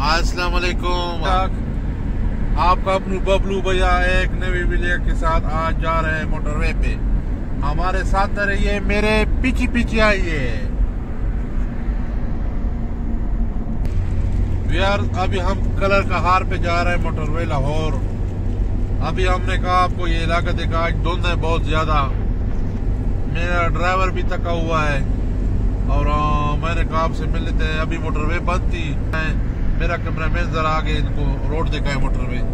अस्सलाम वालेकुम। आपका अपनू बबलू भैया एक नवी वीडियो के साथ आज जा रहे हैं मोटरवे पे। हमारे साथ रहिए, मेरे पीछे पीछे आइए। यार अभी हम कलर का हार पे जा रहे हैं मोटरवे लाहौर। अभी हमने कहा आपको ये इलाका देखा, आज धुंध है बहुत ज्यादा। मेरा ड्राइवर भी थका हुआ है और मैंने कहा आपसे मिल लेते हैं। अभी मोटरवे बंद थी। मेरा कैमरामैन जरा आगे इनको रोड दिखाए मोटरवे।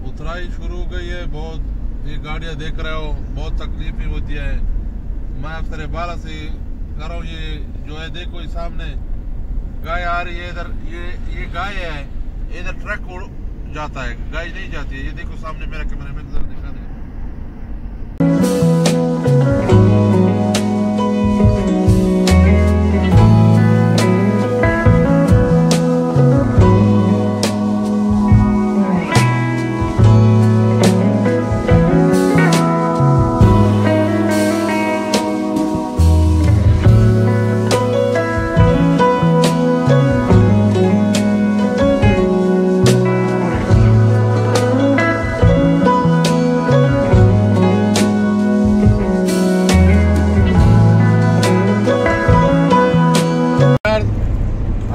उतराई शुरू हो गई है। बहुत ये गाड़ियां देख रहे हो, बहुत तकलीफ ही होती है। मैं अक्सर बाला से कर रहा हूँ। ये जो है देखो, ये सामने गाय आ रही है। इधर ये गाय है, इधर ट्रक उड़ जाता है, गाय नहीं जाती है। ये देखो सामने मेरा कैमरामैन जरा दिखा दे।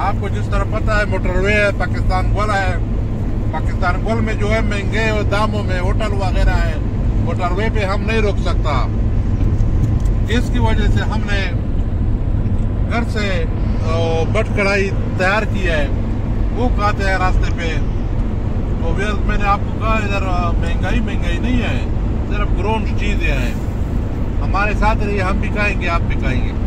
आपको जिस तरह पता है मोटरवे है, पाकिस्तान गोल है। पाकिस्तान गोल में जो है महंगे दामों में होटल वगैरह है। मोटरवे पे हम नहीं रुक सकता। इसकी वजह से हमने घर से बट कढ़ाई तैयार की है, वो खाते हैं रास्ते पे। तो मैंने आपको कहा इधर महंगाई नहीं है, सिर्फ ग्रोन चीजें हैं। हमारे साथ रहिए, हम भी खाएंगे, आप भी खाएंगे।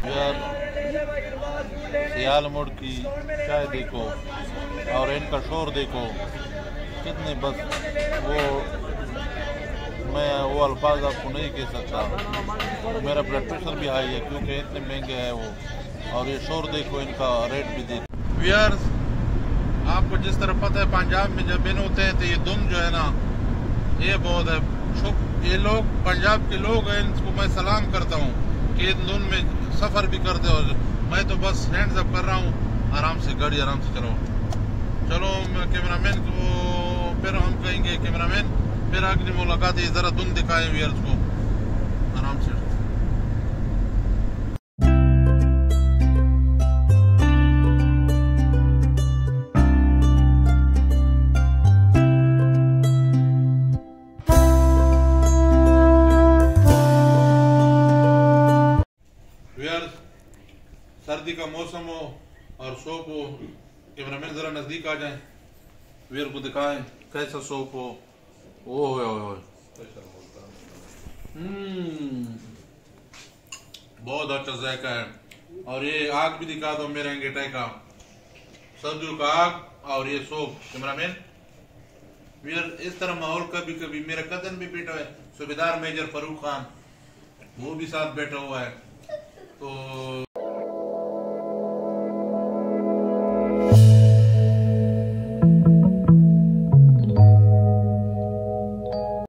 यार सियाल मोड़ की चाय देखो और इनका शोर देखो कितने, बस मैं वो अल्फाज आपको नहीं कह सकता। मेरा ब्लड प्रेशर भी हाई है क्योंकि इतने महंगे हैं वो। और ये शोर देखो, इनका रेट भी देखो। यार आपको जिस तरह पता है, पंजाब में जब दिन होते हैं तो ये धुंध जो है ना, ये बहुत है। ये लोग पंजाब के लोग हैं, इनको मैं सलाम करता हूँ कि इन धुंध में सफर भी करते हो। मैं तो बस हैंड्स अप कर रहा हूँ, आराम से गाड़ी आराम से चलो। कैमरामैन को फिर हम कहेंगे, कैमरामैन फिर अगली मुलाकात है, जरा धुंध दिखाए व्यूअर्स को आराम से। सर्दी का मौसम हो और सोप हो, कैमरामैन जरा नजदीक आ जाए, वीर को दिखाएं कैसा सोप हो। ओह बहुत अच्छा जायका है। और ये आग भी दिखा दो मेरे अंगेठे का, सर्दियों का आग और ये सोप। कैमरामैन वीर इस तरह माहौल कभी कभी। मेरा कदम भी बैठा है, सूबेदार मेजर फरूक खान, वो भी साथ बैठा हुआ है। तो